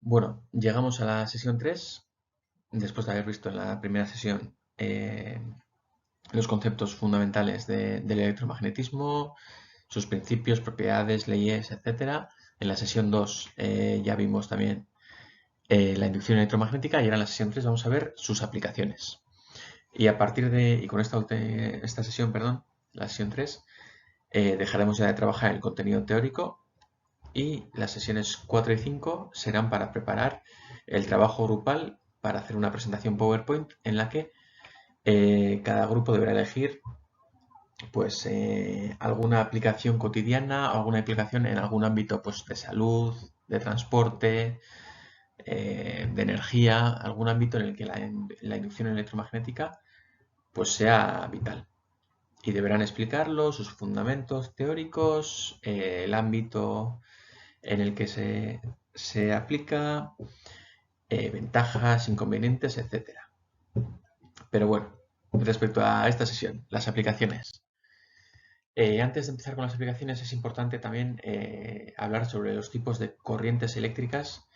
Bueno, llegamos a la sesión 3, después de haber visto en la primera sesión los conceptos fundamentales del electromagnetismo, sus principios, propiedades, leyes, etcétera. En la sesión 2 ya vimos también la inducción electromagnética y ahora en la sesión 3 vamos a ver sus aplicaciones. Y a partir de, y con esta sesión, perdón, la sesión 3, dejaremos ya de trabajar en el contenido teórico y las sesiones 4 y 5 serán para preparar el trabajo grupal para hacer una presentación PowerPoint en la que cada grupo deberá elegir pues alguna aplicación cotidiana o alguna aplicación en algún ámbito pues de salud, de transporte, de energía, algún ámbito en el que la inducción electromagnética pues sea vital. Y deberán explicarlo, sus fundamentos teóricos, el ámbito en el que se aplica, ventajas, inconvenientes, etcétera. Pero bueno, respecto a esta sesión, las aplicaciones. Antes de empezar con las aplicaciones es importante también hablar sobre los tipos de corrientes eléctricas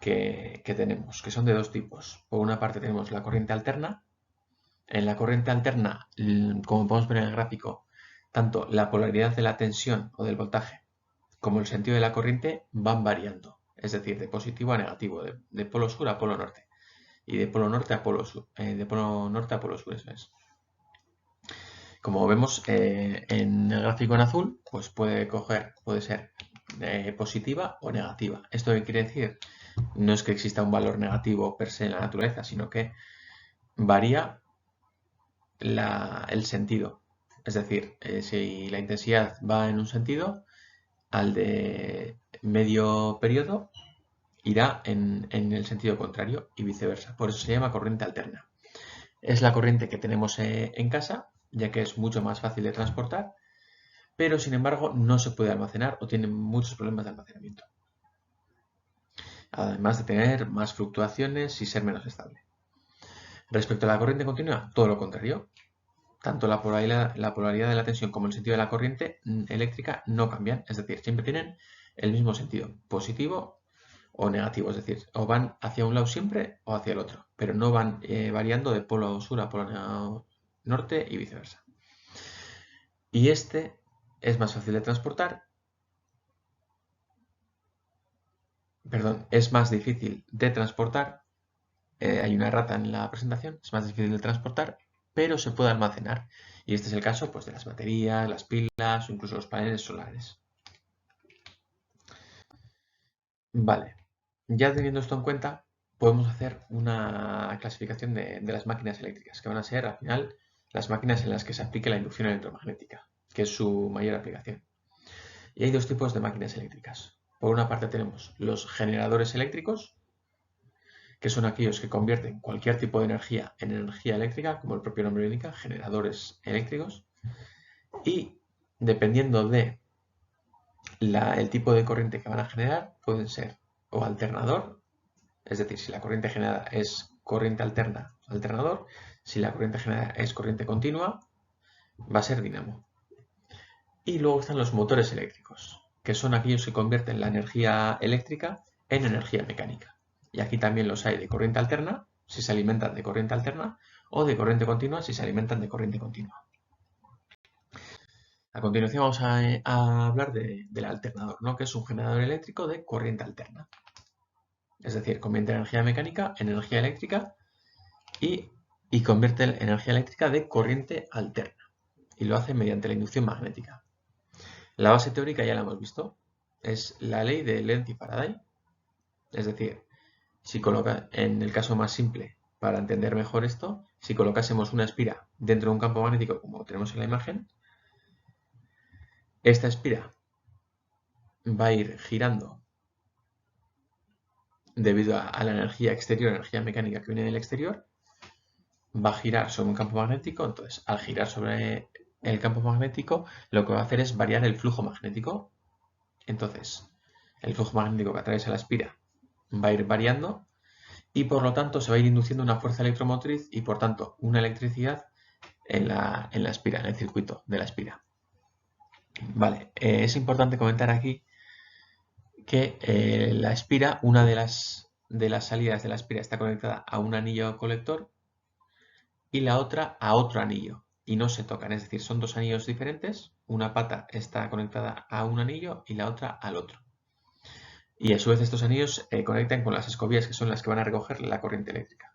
que tenemos, que son de dos tipos. Por una parte tenemos la corriente alterna. En la corriente alterna, como podemos ver en el gráfico, tanto la polaridad de la tensión o del voltaje como el sentido de la corriente van variando, es decir, de positivo a negativo, de polo sur a polo norte y de polo norte a polo sur, eso es. Como vemos en el gráfico en azul, pues puede ser positiva o negativa. ¿Esto qué quiere decir? No es que exista un valor negativo per se en la naturaleza, sino que varía el sentido. Es decir, si la intensidad va en un sentido, al de medio periodo irá en el sentido contrario y viceversa. Por eso se llama corriente alterna. Es la corriente que tenemos en casa, ya que es mucho más fácil de transportar, pero sin embargo no se puede almacenar o tiene muchos problemas de almacenamiento. Además de tener más fluctuaciones y ser menos estable. Respecto a la corriente continua, todo lo contrario. Tanto la polaridad de la tensión como el sentido de la corriente eléctrica no cambian, es decir, siempre tienen el mismo sentido, positivo o negativo, es decir, o van hacia un lado siempre o hacia el otro, pero no van variando de polo sur a polo norte y viceversa. Y este es más fácil de transportar, perdón, es más difícil de transportar, hay una errata en la presentación, es más difícil de transportar, pero se puede almacenar. Y este es el caso pues, de las baterías, las pilas o incluso los paneles solares. Vale, ya teniendo esto en cuenta, podemos hacer una clasificación de las máquinas eléctricas, que van a ser al final las máquinas en las que se aplique la inducción electromagnética, que es su mayor aplicación. Y hay dos tipos de máquinas eléctricas. Por una parte tenemos los generadores eléctricos, que son aquellos que convierten cualquier tipo de energía en energía eléctrica, como el propio nombre lo indica, generadores eléctricos. Y dependiendo de el tipo de corriente que van a generar, pueden ser o alternador, es decir, si la corriente generada es corriente alterna, alternador, si la corriente generada es corriente continua, va a ser dinamo. Y luego están los motores eléctricos, que son aquellos que convierten la energía eléctrica en energía mecánica. Y aquí también los hay de corriente alterna, si se alimentan de corriente alterna, o de corriente continua, si se alimentan de corriente continua. A continuación vamos a hablar del alternador, ¿no? Que es un generador eléctrico de corriente alterna. Es decir, convierte energía mecánica en energía eléctrica y convierte la energía eléctrica de corriente alterna. Y lo hace mediante la inducción magnética. La base teórica ya la hemos visto. Es la ley de Lenz y Faraday. Es decir, si coloca, en el caso más simple, para entender mejor esto, si colocásemos una espira dentro de un campo magnético como tenemos en la imagen, esta espira va a ir girando debido a la energía exterior, energía mecánica que viene del exterior, va a girar sobre un campo magnético, entonces al girar sobre el campo magnético lo que va a hacer es variar el flujo magnético. Entonces, el flujo magnético que atraviesa la espira va a ir variando y por lo tanto se va a ir induciendo una fuerza electromotriz y por tanto una electricidad en la espira, en el circuito de la espira. Vale, es importante comentar aquí que la espira, una de las salidas de la espira está conectada a un anillo colector y la otra a otro anillo y no se tocan, es decir, son dos anillos diferentes, una pata está conectada a un anillo y la otra al otro. Y a su vez estos anillos conectan con las escobillas que son las que van a recoger la corriente eléctrica.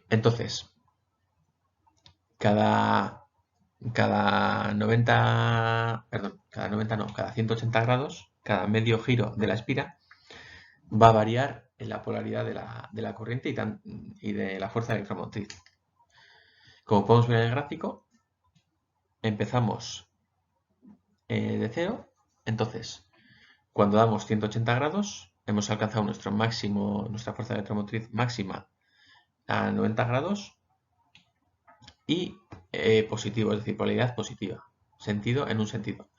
Entonces, cada 90, perdón, cada 90 no, cada 180 grados, cada medio giro de la espira va a variar en la polaridad de la corriente y de la fuerza electromotriz. Como podemos ver en el gráfico, empezamos de cero, entonces cuando damos 180 grados hemos alcanzado nuestro máximo, nuestra fuerza electromotriz máxima a 90 grados y positivo, es decir, polaridad positiva, sentido en un sentido.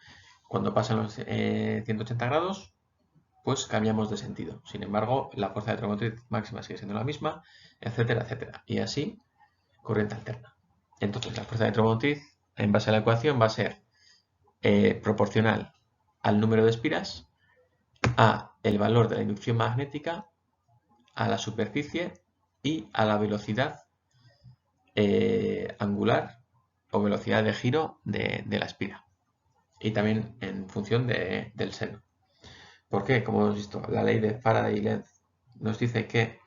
Cuando pasan los 180 grados, pues cambiamos de sentido. Sin embargo, la fuerza electromotriz máxima sigue siendo la misma, etcétera, etcétera. Y así, corriente alterna. Entonces, la fuerza electromotriz, en base a la ecuación, va a ser proporcional al número de espiras, a el valor de la inducción magnética, a la superficie y a la velocidad angular o velocidad de giro de la espira. Y también en función del seno. ¿Por qué? Como hemos visto, la ley de Faraday-Lenz nos dice que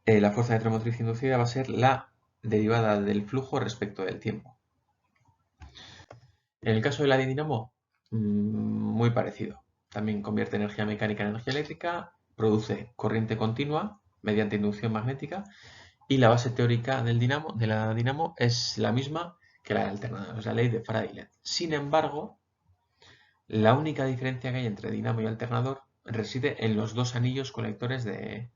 la fuerza electromotriz inducida va a ser la derivada del flujo respecto del tiempo. En el caso de la dinamo, muy parecido. También convierte energía mecánica en energía eléctrica, produce corriente continua mediante inducción magnética y la base teórica de la dinamo es la misma que la alternadora, es la ley de Faraday-Lenz. Sin embargo, la única diferencia que hay entre dinamo y alternador reside en los dos anillos colectores que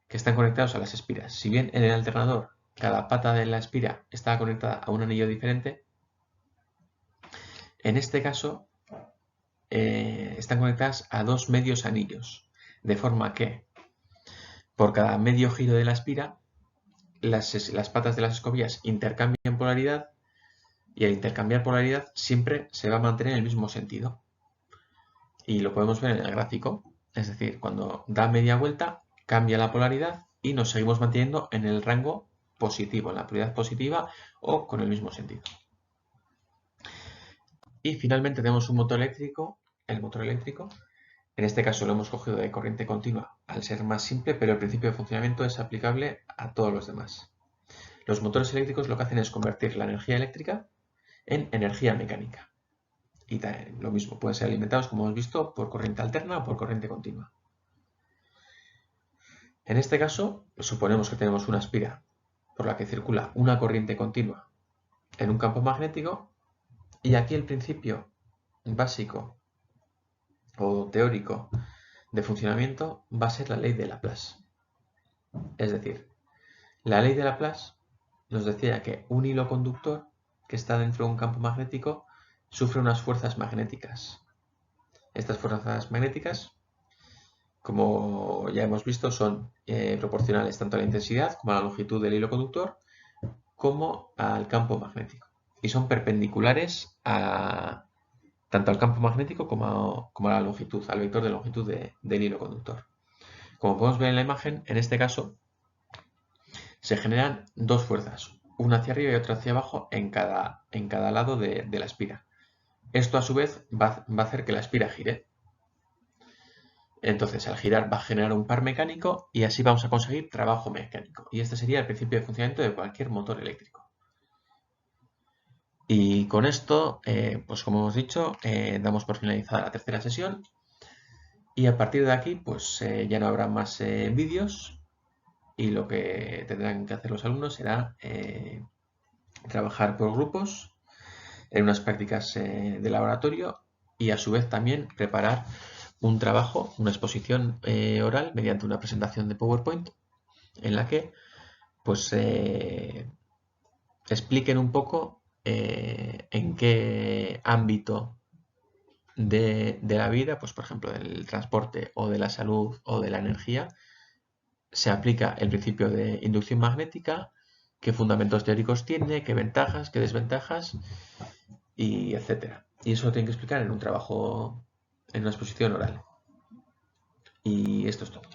están conectados a las espiras. Si bien en el alternador cada pata de la espira está conectada a un anillo diferente, en este caso están conectadas a dos medios anillos, de forma que por cada medio giro de la espira las patas de las escobillas intercambian polaridad y al intercambiar polaridad siempre se va a mantener en el mismo sentido. Y lo podemos ver en el gráfico, es decir, cuando da media vuelta cambia la polaridad y nos seguimos manteniendo en el rango positivo, en la polaridad positiva o con el mismo sentido. Y finalmente tenemos un motor eléctrico, el motor eléctrico. En este caso lo hemos cogido de corriente continua al ser más simple, pero el principio de funcionamiento es aplicable a todos los demás. Los motores eléctricos lo que hacen es convertir la energía eléctrica en energía mecánica. Y lo mismo, pueden ser alimentados, como hemos visto, por corriente alterna o por corriente continua. En este caso, suponemos que tenemos una espira por la que circula una corriente continua en un campo magnético y aquí el principio básico o teórico de funcionamiento va a ser la ley de Laplace. Es decir, la ley de Laplace nos decía que un hilo conductor que está dentro de un campo magnético sufre unas fuerzas magnéticas. Estas fuerzas magnéticas, como ya hemos visto, son proporcionales tanto a la intensidad como a la longitud del hilo conductor como al campo magnético. Y son perpendiculares tanto al campo magnético como a la longitud, al vector de longitud del hilo conductor. Como podemos ver en la imagen, en este caso se generan dos fuerzas, una hacia arriba y otra hacia abajo en cada lado de la espira. Esto a su vez va a hacer que la espira gire. Entonces, al girar va a generar un par mecánico y así vamos a conseguir trabajo mecánico. Y este sería el principio de funcionamiento de cualquier motor eléctrico. Y con esto, pues como hemos dicho, damos por finalizada la tercera sesión. Y a partir de aquí, pues ya no habrá más vídeos. Y lo que tendrán que hacer los alumnos será trabajar por grupos en unas prácticas de laboratorio y a su vez también preparar un trabajo, una exposición oral mediante una presentación de PowerPoint en la que pues expliquen un poco en qué ámbito de la vida, pues por ejemplo del transporte o de la salud o de la energía, se aplica el principio de inducción magnética, qué fundamentos teóricos tiene, qué ventajas, qué desventajas y etcétera. Y eso lo tienen que explicar en un trabajo en una exposición oral. Y esto es todo.